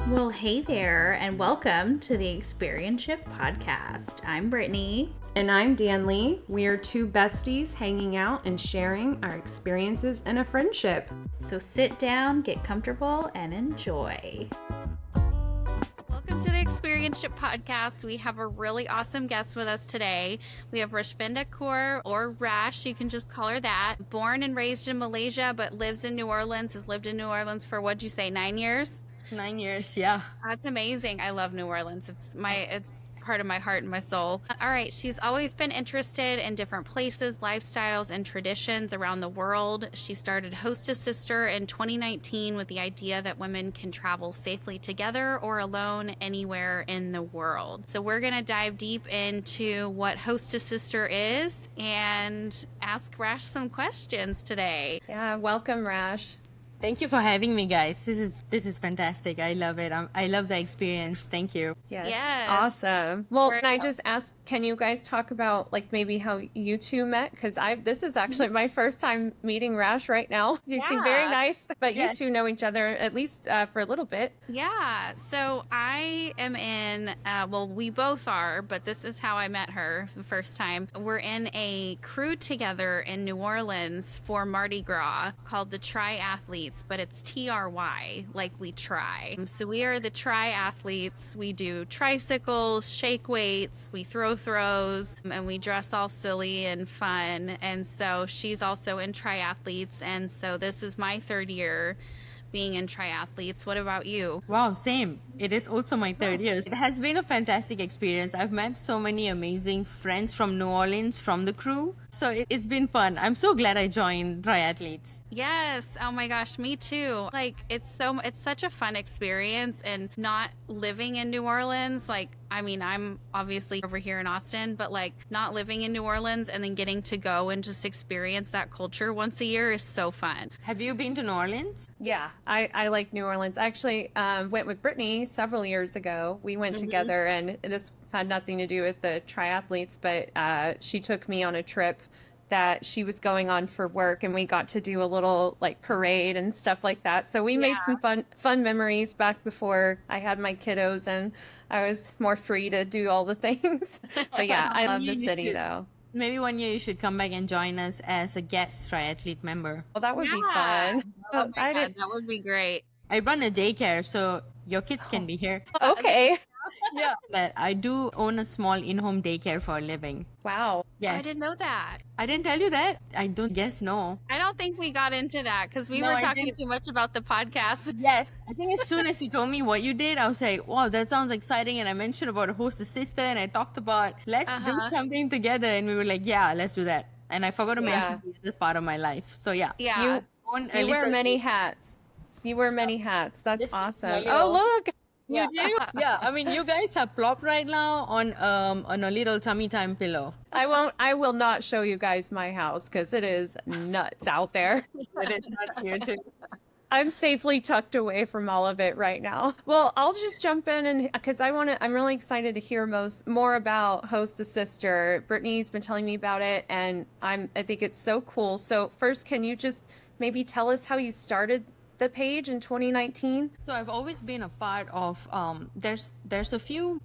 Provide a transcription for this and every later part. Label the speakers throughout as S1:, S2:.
S1: Well, hey there, and welcome to the Experienship Podcast. I'm Brittany.
S2: And I'm Danlee. We are two besties hanging out and sharing our experiences in a friendship.
S1: So sit down, get comfortable, and enjoy.
S3: Welcome to the Experienship Podcast. We have a really awesome guest with us today. We have Rashvinda Kaur, or Rash, you can just call her that. Born and raised in Malaysia, but lives in New Orleans, has lived in New Orleans for, what'd you say, 9 years?
S4: 9 years, yeah.
S3: That's amazing. I love New Orleans. It's part of my heart and my soul. All right. She's always been interested in different places, lifestyles, and traditions around the world. She started Host a Sister in 2019 with the idea that women can travel safely together or alone anywhere in the world. So we're going to dive deep into what Host a Sister is and ask Rash some questions today.
S2: Yeah, welcome, Rash.
S4: Thank you for having me, guys. This is fantastic. I love it. I love the experience. Thank you.
S2: Yes.
S3: Yes.
S2: Awesome. Well, can I just ask, can you guys talk about like maybe how you two met? Because this is actually my first time meeting Rash right now. You seem very nice, but you two know each other at least for a little bit.
S3: Yeah. So I am in, well, we both are, but this is how I met her the first time. We're in a crew together in New Orleans for Mardi Gras called the Triathletes, but it's TRY, like we try. So we are the triathletes. We do tricycles, shake weights, we throw throws, and we dress all silly and fun. And so she's also in triathletes. And so this is my third year being in triathletes. What about you?
S4: Wow, same. It is also my third year. It has been a fantastic experience. I've met so many amazing friends from New Orleans, from the crew. So it's been fun. I'm so glad I joined triathletes.
S3: Yes. Oh my gosh, me too. Like it's such a fun experience, and not living in New Orleans, like I mean, I'm obviously over here in Austin, but like not living in New Orleans and then getting to go and just experience that culture once a year is so fun.
S4: Have you been to New Orleans?
S2: Yeah, I like New Orleans. I actually went with Brittany several years ago. We went together, and this had nothing to do with the triathletes, but she took me on a trip that she was going on for work, and we got to do a little like parade and stuff like that. So we made some fun memories back before I had my kiddos and I was more free to do all the things. But yeah, I love the city though.
S4: Maybe one year you should come back and join us as a guest triathlete member.
S2: Well, that would be fun.
S3: Oh my God, that would be great.
S4: I run a daycare, so your kids can be here.
S2: Okay.
S4: Yeah. But I do own a small in-home daycare for a living.
S2: Wow.
S4: Yes.
S3: I didn't know that.
S4: I didn't tell you that? I don't guess no.
S3: I don't think we got into that because we
S4: No,
S3: were
S4: I
S3: talking
S4: didn't.
S3: too much about the podcast.
S4: Yes. I think as soon as you told me what you did, I was like, wow, that sounds exciting. And I mentioned about a host a sister, and I talked about let's do something together. And we were like, yeah, let's do that. And I forgot to mention the other part of my life. So yeah.
S3: Yeah.
S2: You wear many hats. You wear many hats. That's awesome.
S4: my
S2: Oh,
S4: little-
S2: look.
S4: You do? Yeah. I mean, you guys are plopped right now on a little tummy time pillow.
S2: I will not show you guys my house because it is nuts out there.
S4: It is nuts here too.
S2: I'm safely tucked away from all of it right now. Well, I'll just jump in, and because I'm really excited to hear more about Host a Sister. Brittany's been telling me about it, and I think it's so cool. So first, can you just maybe tell us how you started the page in 2019?
S4: So I've always been a part of there's a few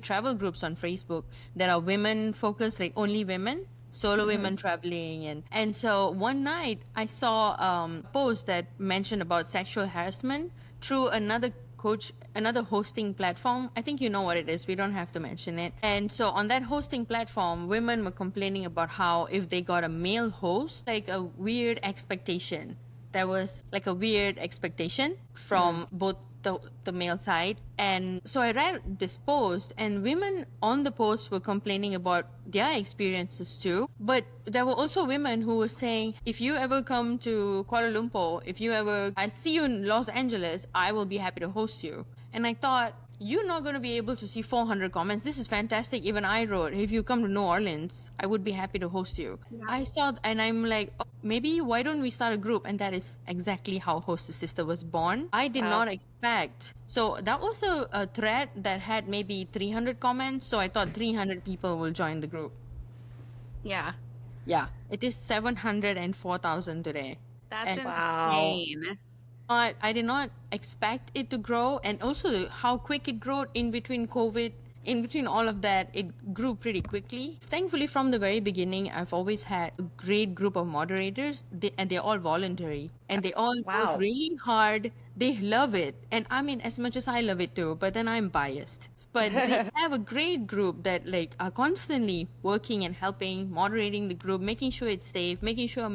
S4: travel groups on Facebook that are women focused, like only women, solo women traveling, and so one night I saw a post that mentioned about sexual harassment through another hosting platform. I think you know what it is. We don't have to mention it. And so on that hosting platform, women were complaining about how if they got a male host, like a weird expectation. There was like a weird expectation from both the male side. And so I read this post, and women on the post were complaining about their experiences too. But there were also women who were saying, if you ever come to Kuala Lumpur, I see you in Los Angeles, I will be happy to host you. And I thought, you're not going to be able to see 400 comments. This is fantastic. Even I wrote, if you come to New Orleans, I would be happy to host you. Yeah. I saw, and I'm like, oh, maybe why don't we start a group? And that is exactly how Host a Sister was born. I did not expect. So that was a thread that had maybe 300 comments. So I thought 300 people will join the group.
S3: Yeah.
S4: Yeah. It is 704,000 today.
S3: That's insane.
S4: I did not expect it to grow, and also how quick it grew in between COVID. In between all of that, it grew pretty quickly. Thankfully, from the very beginning, I've always had a great group of moderators, and they're all voluntary, and they all work really hard. They love it, and I mean, as much as I love it too, but then I'm biased. But they have a great group that like are constantly working and helping, moderating the group, making sure it's safe, making sure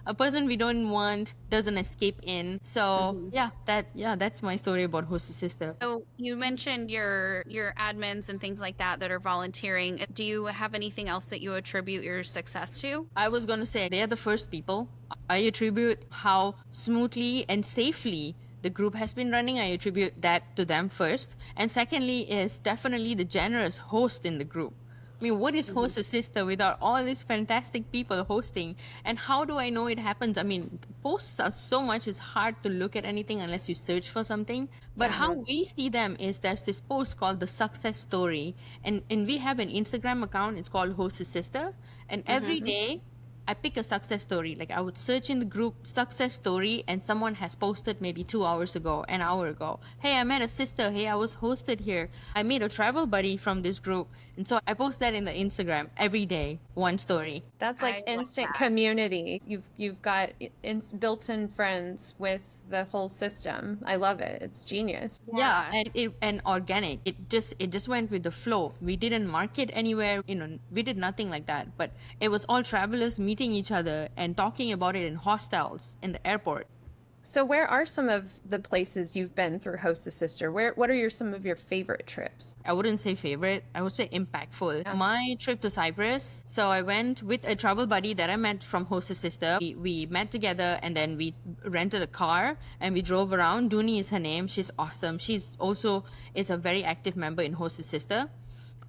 S4: a person we don't want doesn't escape in. So that's my story about Host a Sister.
S3: So you mentioned your admins and things like that are volunteering. Do you have anything else that you attribute your success to?
S4: I was going to say they are the first people. I attribute how smoothly and safely the group has been running. I attribute that to them first. And secondly is definitely the generous host in the group. I mean, what is Host a Sister without all these fantastic people hosting? And how do I know it happens? I mean, posts are so much, it's hard to look at anything unless you search for something. But how we see them is there's this post called The Success Story. And we have an Instagram account. It's called Host a Sister. And every day, I pick a success story. Like I would search in the group success story, and someone has posted maybe 2 hours ago, an hour ago. Hey, I met a sister. Hey, I was hosted here. I made a travel buddy from this group. And so I post that in the Instagram every day, one story.
S2: That's like instant community. You've got built-in friends with the whole system. I love it. It's genius.
S4: Yeah, and organic. It just went with the flow. We didn't market anywhere. We did nothing like that. But it was all travelers meeting each other and talking about it in hostels, in the airport.
S2: So where are some of the places you've been through Host a Sister? What are some of your favorite trips?
S4: I wouldn't say favorite. I would say impactful. Yeah. My trip to Cyprus. So I went with a travel buddy that I met from Host a Sister. We met together and then we rented a car and we drove around. Dooney is her name. She's awesome. She's also is a very active member in Host a Sister.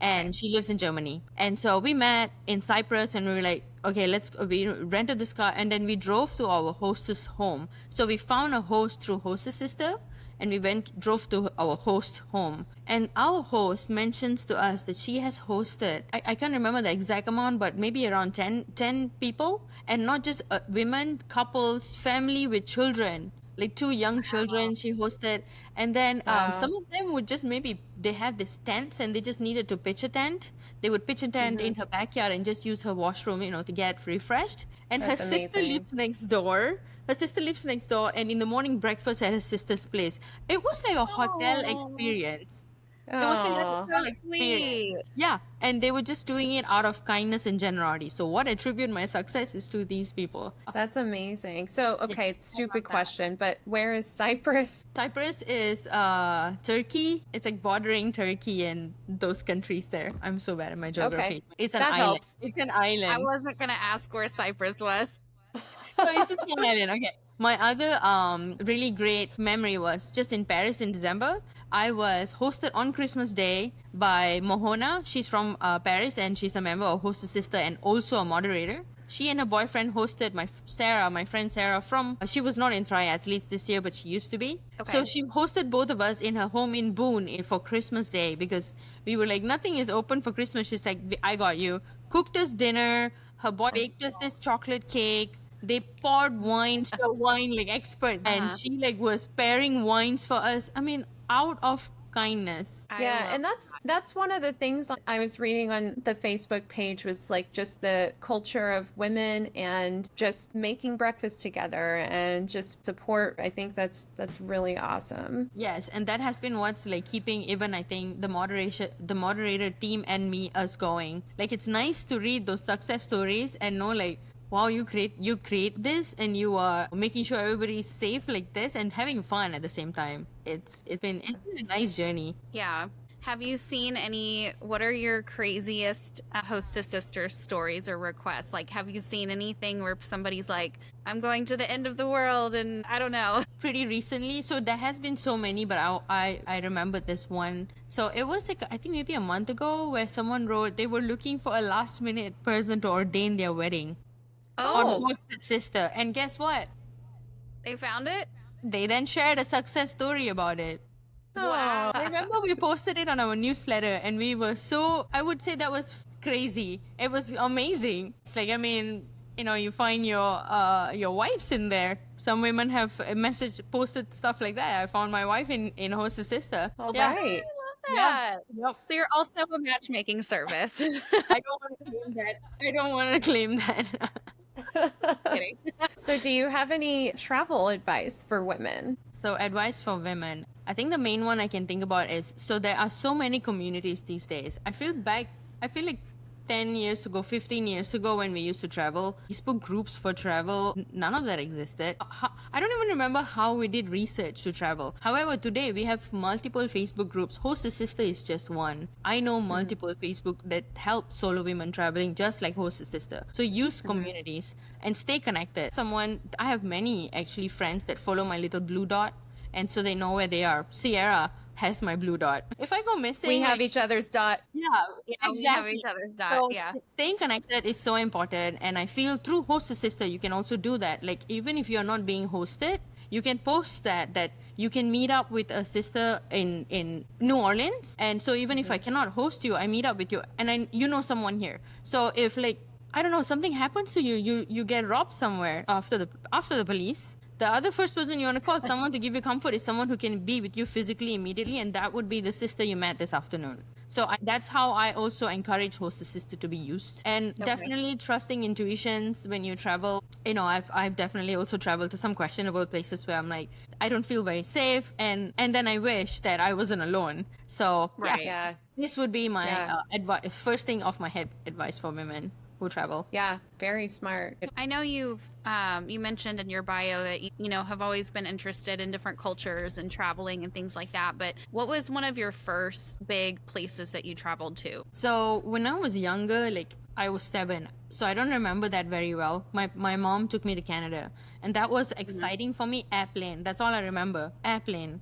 S4: And she lives in Germany. And so we met in Cyprus and we were like, okay, we rented this car and then we drove to our host's home. So we found a host through Host a Sister and we drove to our host home. And our host mentions to us that she has hosted, I can't remember the exact amount, but maybe around 10 people, and not just women, couples, family with children. Like 2 young children she hosted. And then some of them would just they had this tents and they just needed to pitch a tent. They would pitch a tent in her backyard and just use her washroom, to get refreshed. And
S2: That's
S4: her sister lives next door. And in the morning breakfast at her sister's place. It was like a hotel experience. It was like a hotel experience. Yeah, and they were just doing it out of kindness and generosity. So what I attribute my success is to these people.
S2: That's amazing. So, okay, stupid question, but where is Cyprus?
S4: Cyprus is Turkey. It's like bordering Turkey and those countries there. I'm so bad at my geography.
S2: Okay.
S4: It's an
S2: That
S4: island.
S2: helps.
S4: It's an island.
S3: I wasn't going to ask where Cyprus was.
S4: So it's a small island. Okay. My other really great memory was just in Paris in December. I was hosted on Christmas Day by Mohona. She's from Paris and she's a member of Host a Sister and also a moderator. She and her boyfriend hosted my friend Sarah she was not in triathletes this year, but she used to be. Okay. So she hosted both of us in her home in Boone for Christmas Day because we were like, nothing is open for Christmas. She's like, I got you. Cooked us dinner. Her boy baked us this chocolate cake. They poured wine, a wine like expert, and she was pairing wines for us. I mean, out of kindness.
S2: Yeah, and that's one of the things I was reading on the Facebook page was like just the culture of women and just making breakfast together and just support. I think that's really awesome.
S4: Yes, and that has been what's like keeping even I think the moderator team and us going. Like it's nice to read those success stories and know like, wow, you create this and you are making sure everybody's safe like this and having fun at the same time. It's been a nice journey.
S3: Yeah. Have you seen what are your craziest Host a Sister stories or requests? Like, have you seen anything where somebody's like, I'm going to the end of the world and I don't know?
S4: Pretty recently. So there has been so many, but I remember this one. So it was like, I think maybe a month ago where someone wrote they were looking for a last minute person to ordain their wedding. On Host a Sister. And guess what?
S3: They found it?
S4: They then shared a success story about it.
S3: Wow.
S4: I remember we posted it on our newsletter and we were I would say that was crazy. It was amazing. It's like, I mean, you find your wives in there. Some women have posted stuff like that. I found my wife in Host a Sister.
S1: All
S4: Yeah.
S1: right.
S3: that.
S4: Yep.
S3: So you're also a matchmaking service.
S4: I don't want to claim that. I don't want to claim that.
S3: Kidding.
S2: So do you have any travel advice for women?
S4: So advice for women. I think the main one I can think about is, so there are so many communities these days. I feel like 10 years ago, 15 years ago, when we used to travel, Facebook groups for travel, none of that existed. I don't even remember how we did research to travel. However, today we have multiple Facebook groups. Host a Sister is just one. I know multiple Facebook that help solo women traveling just like Host a Sister. So use communities and stay connected. I have many actually friends that follow my little blue dot, and so they know where they are. Sierra has my blue dot. If I go missing,
S2: We have each other's dot.
S3: Yeah,
S4: exactly.
S3: we have each other's dot.
S4: So
S3: Yeah.
S4: staying connected is so important, and I feel through Host a Sister you can also do that. Like, even if you're not being hosted, you can post that you can meet up with a sister in New Orleans, and so even if I cannot host you, I meet up with you, and you know someone here. So if, like, I don't know, something happens to you get robbed somewhere after the police, the other first person you want to call, someone to give you comfort, is someone who can be with you physically immediately, and that would be the sister you met this afternoon. So that's how I also encourage Host a Sister to be used. And definitely trusting intuitions when you travel. I've definitely also traveled to some questionable places where I'm like, I don't feel very safe, and then I wish that I wasn't alone. So
S2: Yeah.
S4: this would be my advice, first thing off my head, advice for women who travel.
S2: Yeah. Very smart.
S3: I know you mentioned in your bio that you have always been interested in different cultures and traveling and things like that. But what was one of your first big places that you traveled to?
S4: So when I was younger, like I was 7, so I don't remember that very well. My mom took me to Canada, and that was exciting for me. Airplane, that's all I remember. Airplane,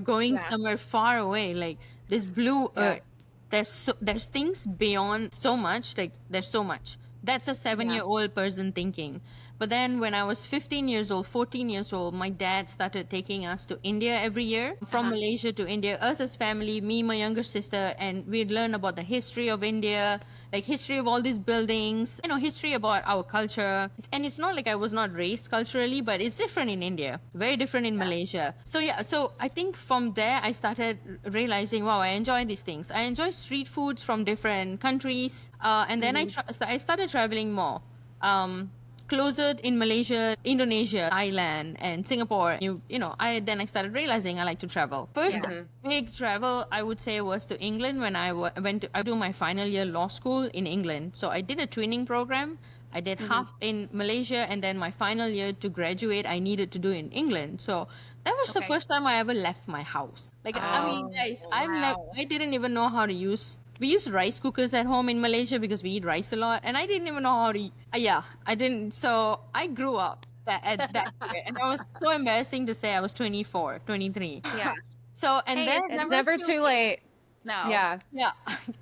S4: going somewhere far away, like this blue earth. There's things beyond so much. Like, there's so much. That's a 7-year-old person thinking. But then when I was 15 years old, 14 years old, my dad started taking us to India every year, from Malaysia to India, us as family, me, my younger sister, and we'd learn about the history of India, like history of all these buildings, history about our culture. And it's not like I was not raised culturally, but it's different in India, very different in Malaysia. So I think from there, I started realizing, wow, I enjoy these things. I enjoy street foods from different countries. And then I started traveling more. Closer in Malaysia, Indonesia, Thailand, and Singapore. I started realizing I like to travel. First big travel, I would say, was to England when I went to do my final year law school in England. So I did a twinning program. I did half in Malaysia, and then my final year to graduate, I needed to do in England. So that was the first time I ever left my house. Like, I mean, guys, I didn't even know how to use. We use rice cookers at home in Malaysia because we eat rice a lot, and I didn't even know how to. I didn't. So I grew up at that year, and it was so embarrassing to say I was 24, 23.
S3: Yeah.
S4: So
S2: It's never too late.
S3: No.
S4: Yeah,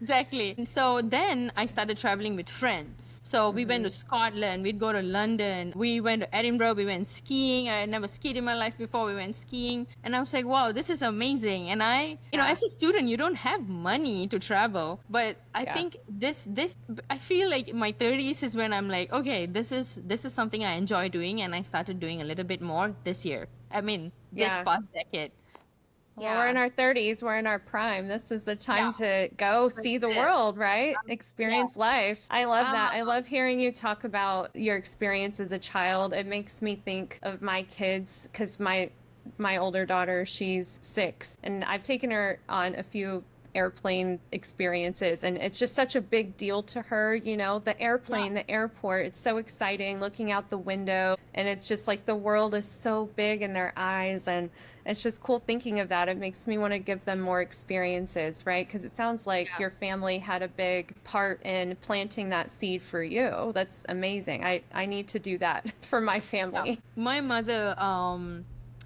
S4: exactly. And so then I started traveling with friends. So we went to Scotland, we'd go to London, we went to Edinburgh, we went skiing. I had never skied in my life before. We went skiing, and I was like, wow, this is amazing. And as a student, you don't have money to travel, but I think this I feel like my 30s is when I'm like, okay, this is something I enjoy doing, and I started doing a little bit more this year. I mean, this past decade.
S2: Well, we're in our 30s. We're in our prime. This is the time to go see the world, right? Experience life. I love that. I love hearing you talk about your experience as a child. It makes me think of my kids, because my older daughter, she's 6, and I've taken her on a few airplane experiences, and it's just such a big deal to her. The airplane, the airport, it's so exciting looking out the window, and it's just like the world is so big in their eyes, and it's just cool thinking of that. It makes me want to give them more experiences, right? Because it sounds like your family had a big part in planting that seed for you. That's amazing. I need to do that for my family.
S4: My mother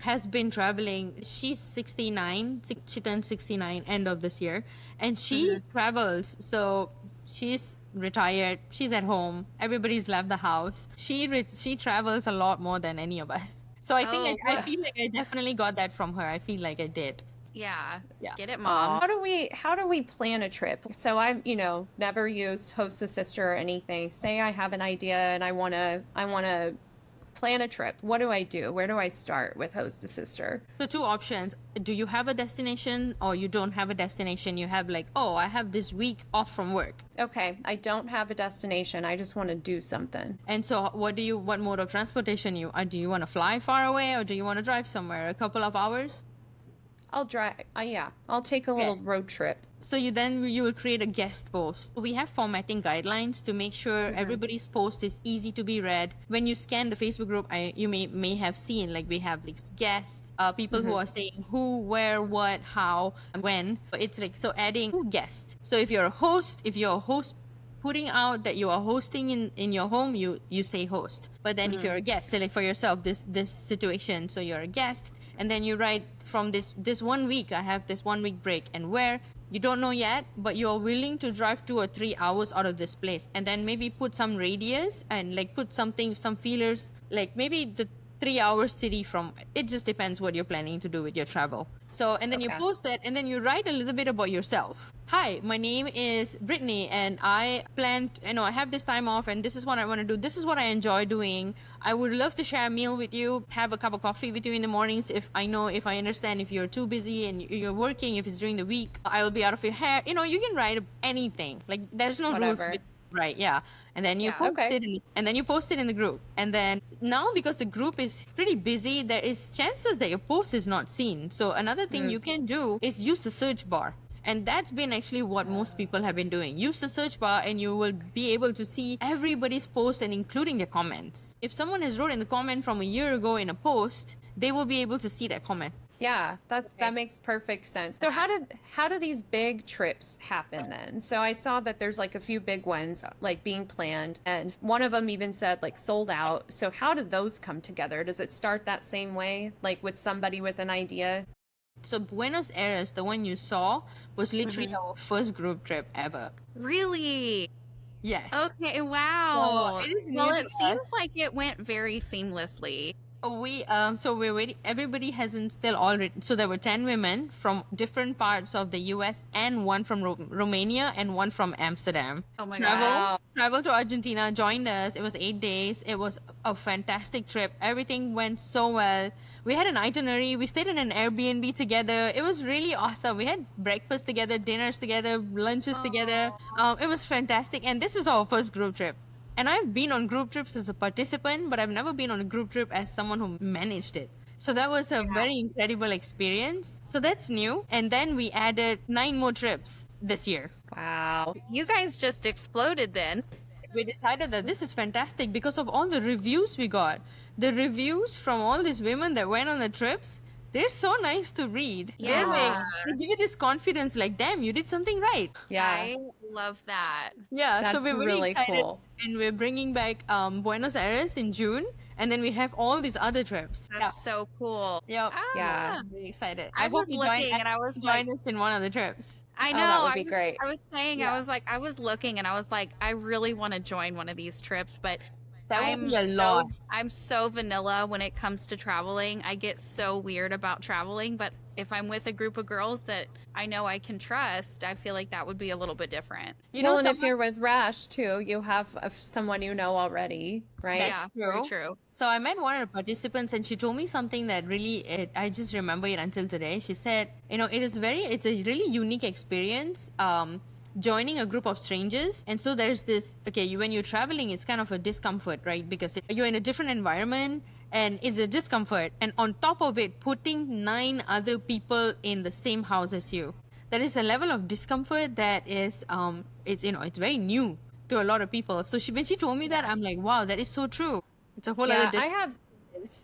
S4: has been traveling. She's 69. She turned 69 end of this year, and she travels. So she's retired. She's at home. Everybody's left the house. She travels a lot more than any of us. So I feel like I definitely got that from her. I feel like I did.
S3: Yeah.
S4: Yeah.
S3: Get it, Mom.
S2: How do we plan a trip? So I've, never used Host a Sister or anything. Say I have an idea and I wanna plan a trip. What do I do? Where do I start with Host a Sister?
S4: So two options. Do you have a destination, or you don't have a destination? You have like, oh, I have this week off from work.
S2: Okay, I don't have a destination. I just want to do something.
S4: And so what mode of transportation do you want to fly far away, or do you want to drive somewhere a couple of hours?
S2: I'll drive. Yeah, I'll take a little road trip.
S4: So you will create a guest post. We have formatting guidelines to make sure everybody's post is easy to be read. When you scan the Facebook group, you may have seen like we have like guests, people who are saying who, where, what, how, when. It's like, so adding guest. So if you're a host putting out that you are hosting in your home, you say host. But then if you're a guest, say like for yourself this situation, so you're a guest, and then you write from this 1 week, I have this 1 week break, and where you don't know yet, but you're willing to drive 2 or 3 hours out of this place, and then maybe put some radius and like put some feelers, like maybe the 3-hour city from, it just depends what you're planning to do with your travel. So, and then you post that, and then you write a little bit about yourself. Hi, my name is Brittany, and I I have this time off, and this is what I want to do. This is what I enjoy doing. I would love to share a meal with you, have a cup of coffee with you in the mornings. If I understand if you're too busy and you're working, if it's during the week, I will be out of your hair. You can write anything. Like, there's no rules. Right, yeah. And then you post it in the group. And then now, because the group is pretty busy, there is chances that your post is not seen. So another thing you can do is use the search bar. And that's been actually what most people have been doing. Use the search bar and you will be able to see everybody's post and including their comments. If someone has wrote in the comment from a year ago in a post, they will be able to see that comment.
S2: Yeah, that makes perfect sense. So how do these big trips happen then? So I saw that there's like a few big ones like being planned, and one of them even said like sold out. So how did those come together? Does it start that same way, like with somebody with an idea?
S4: So Buenos Aires, the one you saw, was literally our first group trip ever.
S3: Really?
S4: Yes.
S3: Okay, wow.
S4: Well,
S3: it seems like it went very seamlessly.
S4: We're waiting. Everybody hasn't still all written. So there were 10 women from different parts of the US, and one from Romania and one from Amsterdam.
S3: Oh my God.
S4: Traveled to Argentina, joined us. It was 8 days. It was a fantastic trip. Everything went so well. We had an itinerary. We stayed in an Airbnb together. It was really awesome. We had breakfast together, dinners together, lunches together. It was fantastic. And this was our first group trip. And I've been on group trips as a participant, but I've never been on a group trip as someone who managed it. So that was a very incredible experience. So that's new. And then we added 9 more trips this year.
S2: Wow.
S3: You guys just exploded then.
S4: We decided that this is fantastic because of all the reviews we got. The reviews from all these women that went on the trips, they're so nice to read.
S3: Yeah.
S4: They give you this confidence like, damn, you did something right.
S2: Yeah.
S3: I love that.
S4: Yeah,
S2: That's
S4: so we're
S2: really
S4: excited.
S2: cool.
S4: And we're bringing back Buenos Aires in June. And then we have all these other trips.
S3: That's so cool.
S4: Yep.
S2: Yeah.
S4: I'm really excited.
S3: I was looking and I was like,
S4: join us in one of the trips.
S3: I know.
S2: that would be great.
S3: I was saying, I was looking and I was like, I really want to join one of these trips, but
S4: That would be a lot.
S3: I'm so vanilla when it comes to traveling. I get so weird about traveling, but if I'm with a group of girls that I know I can trust, I feel like that would be a little bit different.
S2: And if you're with Rash too, you have someone you know already, right?
S3: Yeah, very true.
S4: So I met one of the participants and she told me something that really, I just remember it until today. She said, it's a really unique experience. Joining a group of strangers. And so there's this, when you're traveling, it's kind of a discomfort, right? Because you're in a different environment and it's a discomfort. And on top of it, putting 9 other people in the same house as you. That is a level of discomfort that is, it's very new to a lot of people. So when she told me that, I'm like, wow, that is so true. It's a whole other
S2: I have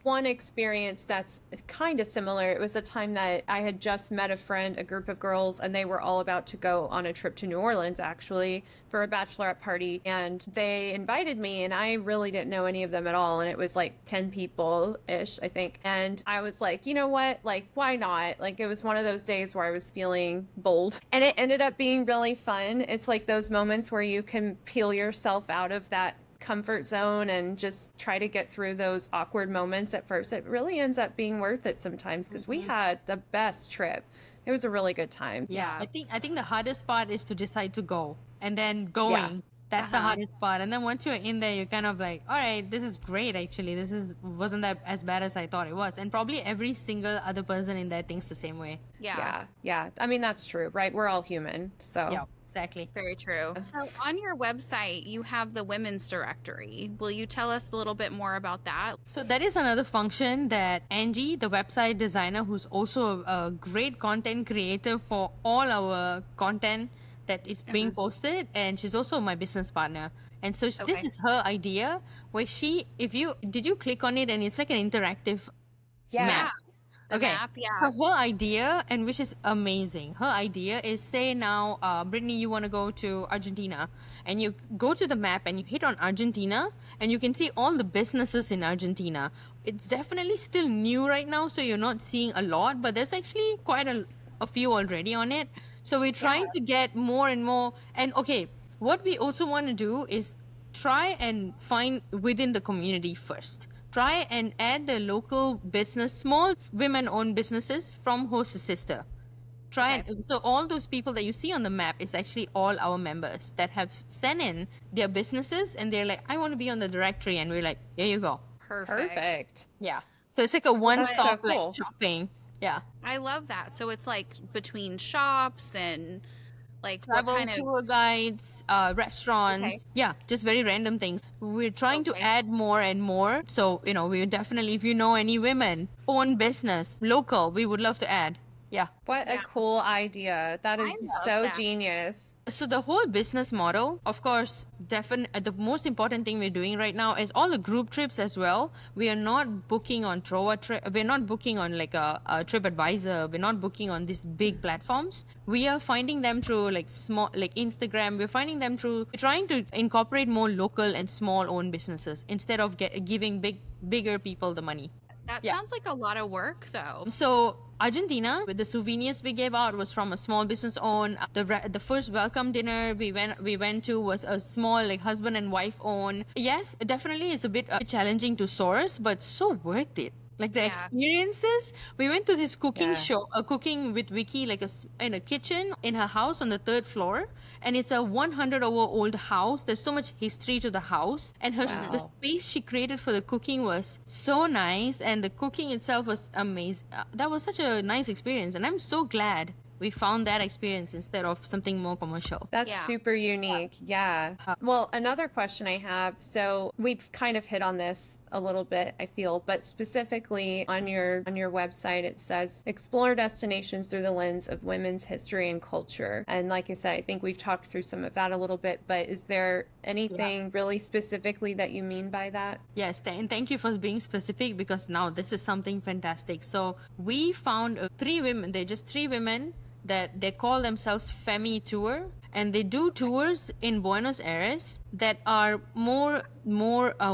S2: one experience that's kind of similar. It was the time that I had just met a group of girls, and they were all about to go on a trip to New Orleans, actually, for a bachelorette party. And they invited me, and I really didn't know any of them at all. And it was like 10 people-ish, I think. And I was like, you know what? Like, why not? Like, it was one of those days where I was feeling bold. And it ended up being really fun. It's like those moments where you can peel yourself out of that comfort zone and just try to get through those awkward moments at first, it really ends up being worth it sometimes, because we had the best trip. It was a really good time.
S4: Yeah, I think the hardest part is to decide to go and then going. That's the hardest part. And then once you're in there, you're kind of like, all right, this is great. Actually, wasn't that as bad as I thought it was. And probably every single other person in there thinks the same way.
S2: Yeah. I mean, that's true, right? We're all human. So
S4: yeah, exactly.
S3: Very true. So on your website, you have the women's directory. Will you tell us a little bit more about that?
S4: So that is another function that Angie, the website designer, who's also a great content creator for all our content that is being posted, and she's also my business partner. And so this is her idea, where did you click on it, and it's like an interactive map.
S3: Map,
S4: So her idea, and which is amazing, her idea is, say now, Brittany, you want to go to Argentina, and you go to the map and you hit on Argentina, and you can see all the businesses in Argentina. It's definitely still new right now, so you're not seeing a lot, but there's actually quite a few already on it. So we're trying to get more and more. And what we also want to do is try and find within the community first. Try and add the local business, small women-owned businesses from host to sister. So all those people that you see on the map is actually all our members that have sent in their businesses, and they're like, I want to be on the directory. And we're like, here you go.
S3: Perfect.
S4: Yeah. So it's like a one-stop like shopping. Yeah.
S3: I love that. So it's like between shops and like
S4: travel,
S3: what kind of
S4: tour guides, restaurants. Yeah, just very random things. We're trying to add more and more. So, we definitely, if you know any women, own business, local, we would love to add. Yeah.
S2: What a cool idea. That is so genius.
S4: So the whole business model, of course, the most important thing we're doing right now is all the group trips as well. We are not booking on we're not booking on like a TripAdvisor. We're not booking on these big platforms. We are finding them through like small, like Instagram. We're finding them through trying to incorporate more local and small owned businesses instead of giving bigger people the money.
S3: That sounds like a lot of work, though.
S4: So Argentina, with the souvenirs we gave out, was from a small business owned. The first welcome dinner we went to was a small like husband and wife owned. Yes, definitely it's a bit challenging to source, but so worth it. Like the experiences, we went to this cooking show, cooking with Vicky, like in a kitchen in her house on the 3rd floor, and it's a 100-year-old house. There's so much history to the house, and the space she created for the cooking was so nice, and the cooking itself was amazing. That was such a nice experience, and I'm so glad we found that experience instead of something more commercial.
S2: That's super unique. Yeah. Well, another question I have, so we've kind of hit on this a little bit, I feel, but specifically on your website, it says explore destinations through the lens of women's history and culture. And like I said, I think we've talked through some of that a little bit, but is there anything really specifically that you mean by that?
S4: Yes. And thank you for being specific, because now this is something fantastic. So we found 3 women, they're just 3 women that they call themselves Femi Tour, and they do tours in Buenos Aires that are more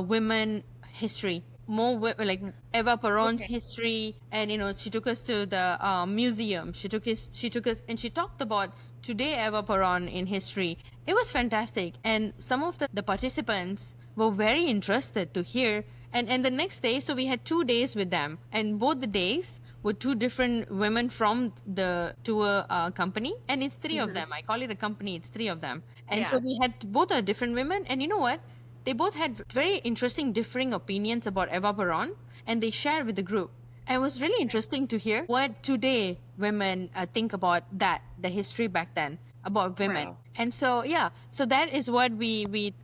S4: women history, like Eva Perón's history. And she took us to the museum. She took us and she talked about today Eva Perón in history. It was fantastic, and some of the participants were very interested to hear. And the next day, so we had 2 days with them, and both the days were 2 different women from the tour company, and it's 3 of them. I call it a company, it's 3 of them. And so we had both are different women, and you know what? They both had very interesting differing opinions about Eva Perón, and they shared with the group. And it was really interesting to hear what today women think about the history back then about women. Wow. And so, so that is what we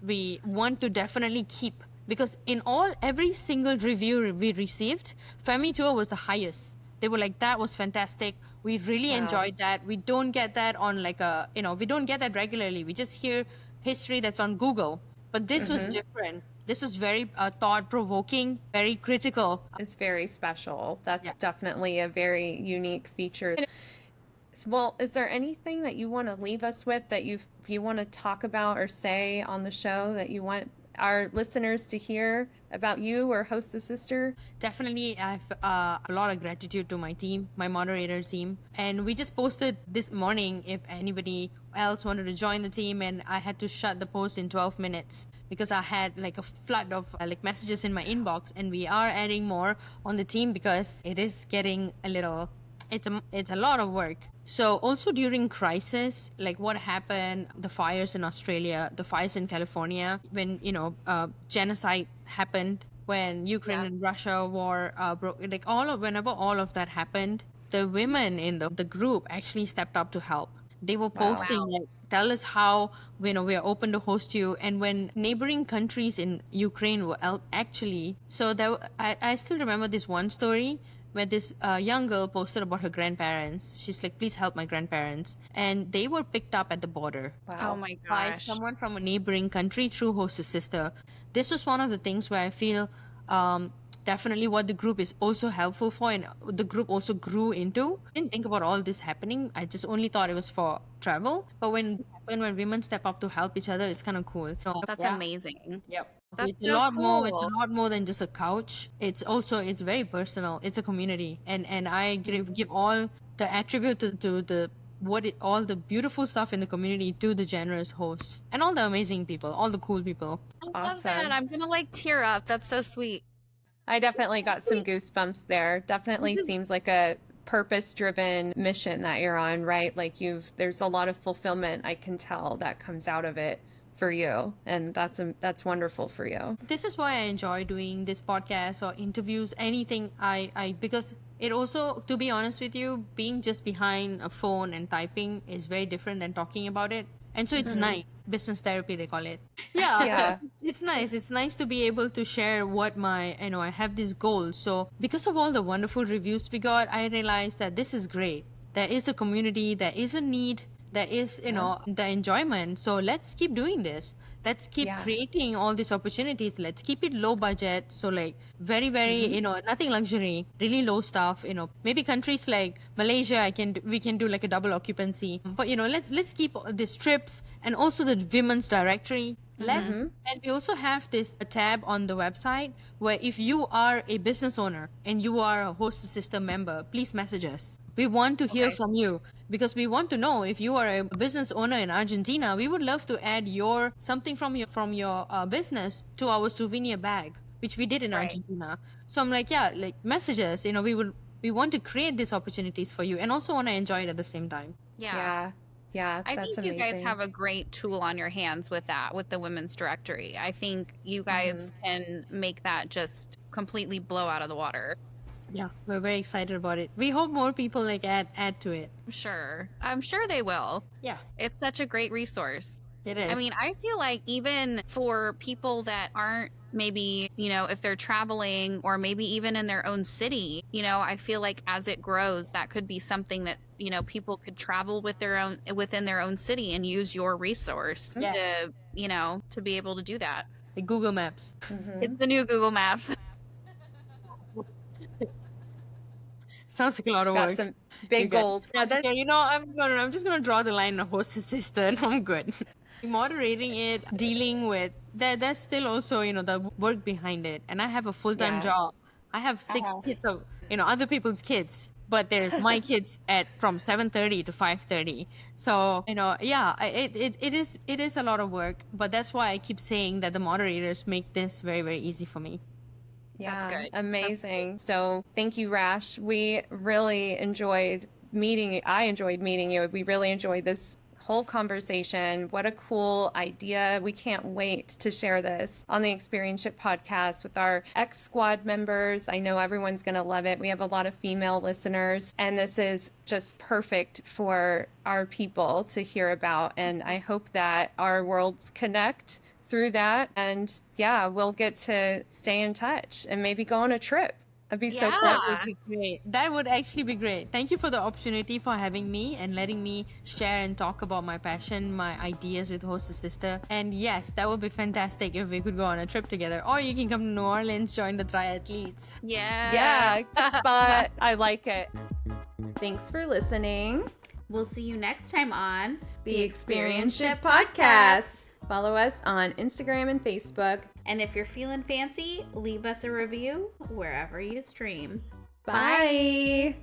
S4: want to definitely keep. Because in every single review we received, Femi Tour was the highest. They were like, that was fantastic. We really enjoyed that. We don't get that on we don't get that regularly. We just hear history that's on Google. But this was different. This was very thought-provoking, very critical.
S2: It's very special. That's definitely a very unique feature. Well, is there anything that you want to leave us with that you want to talk about or say on the show that you want our listeners to hear about you or Host a Sister?
S4: Definitely, I have a lot of gratitude to my team, my moderator team. And we just posted this morning if anybody else wanted to join the team, and I had to shut the post in 12 minutes because I had like a flood of like messages in my inbox, and we are adding more on the team because it is getting a little, it's a lot of work. So also during crisis, like what happened, the fires in Australia, the fires in California, when genocide happened, when Ukraine and Russia war broke, like whenever all of that happened, the women in the group actually stepped up to help. They were posting like, tell us how we are open to host you. And when neighboring countries in Ukraine were actually, so I still remember this one story where this young girl posted about her grandparents. She's like, please help my grandparents. And they were picked up at the border.
S3: Wow. Oh my
S4: By
S3: gosh.
S4: someone from a neighboring country through Hostess Sister. This was one of the things where I feel definitely what the group is also helpful for, and the group also grew into. I didn't think about all this happening. I just only thought it was for travel. But when women step up to help each other, it's kind of cool. So,
S3: That's amazing.
S4: Yep.
S3: That's
S4: It's
S3: so
S4: a lot more. It's
S3: cool.
S4: a lot more than just a couch. It's very personal. It's a community, and I give all the attribute to the all the beautiful stuff in the community to the generous hosts and all the amazing people, all the cool people.
S3: I love that. I'm gonna like tear up. That's so sweet.
S2: I definitely got some goosebumps there. Definitely seems like a purpose-driven mission that you're on, right? Like there's a lot of fulfillment, I can tell, that comes out of it for you, and that's wonderful for you.
S4: This is why I enjoy doing this podcast or interviews, anything. I because it also, to be honest with you, being just behind a phone and typing is very different than talking about it. And so it's nice. Business therapy, they call it. Yeah. It's nice. It's nice to be able to share what I have this goal. So because of all the wonderful reviews we got, I realized that this is great. There is a community, there is a need, there is, the enjoyment. So let's keep doing this. Let's keep creating all these opportunities. Let's keep it low budget. So like very, very, nothing luxury, really low stuff, maybe countries like Malaysia, we can do like a double occupancy, but let's keep these trips and also the women's directory. And we also have this tab on the website where if you are a business owner and you are a Hostess Sister member, please message us. We want to hear from you because we want to know if you are a business owner in Argentina. We would love to add something from your business to our souvenir bag, which we did in Argentina. So I'm like, message us. We want to create these opportunities for you and also want to enjoy it at the same time.
S2: Yeah.
S3: I think you guys have a great tool on your hands with the women's directory. I think you guys can make that just completely blow out of the water.
S4: Yeah, we're very excited about it. We hope more people add to it.
S3: I'm sure they will.
S4: Yeah.
S3: It's such a great resource.
S4: It is.
S3: I mean, I feel like even for people that aren't maybe, if they're traveling or maybe even in their own city, I feel like as it grows, that could be something that, people could travel within their own city and use your resource to, to be able to do that.
S4: Like Google Maps.
S3: It's the new Google Maps.
S4: Sounds like a lot of
S2: Got
S4: work.
S2: some big goals.
S4: I'm just gonna draw the line of Hostess Sister and I'm good. Moderating it, dealing with there's still also the work behind it, and I have a full-time job. I have 6 kids of other people's kids, but they're my kids from 7:30 to 5:30. So it is a lot of work, but that's why I keep saying that the moderators make this very, very easy for me.
S2: Yeah,
S3: that's good.
S2: Amazing. So thank you, Rash. We really enjoyed meeting you. I enjoyed meeting you. We really enjoyed this whole conversation. What a cool idea. We can't wait to share this on the Experienship Podcast with our ex-squad members. I know everyone's going to love it. We have a lot of female listeners, and this is just perfect for our people to hear about. And I hope that our worlds connect through that, and we'll get to stay in touch and maybe go on a trip. That'd be so cool.
S4: That would be great. That would actually be great. Thank you for the opportunity for having me and letting me share and talk about my passion, my ideas with Hostess Sister. And yes, that would be fantastic if we could go on a trip together, or you can come to New Orleans, join the triathletes.
S2: Yeah, spot. I like it. Thanks for listening.
S1: We'll see you next time on
S2: The Experienship Podcast. Follow us on Instagram and Facebook.
S1: And if you're feeling fancy, leave us a review wherever you stream.
S2: Bye.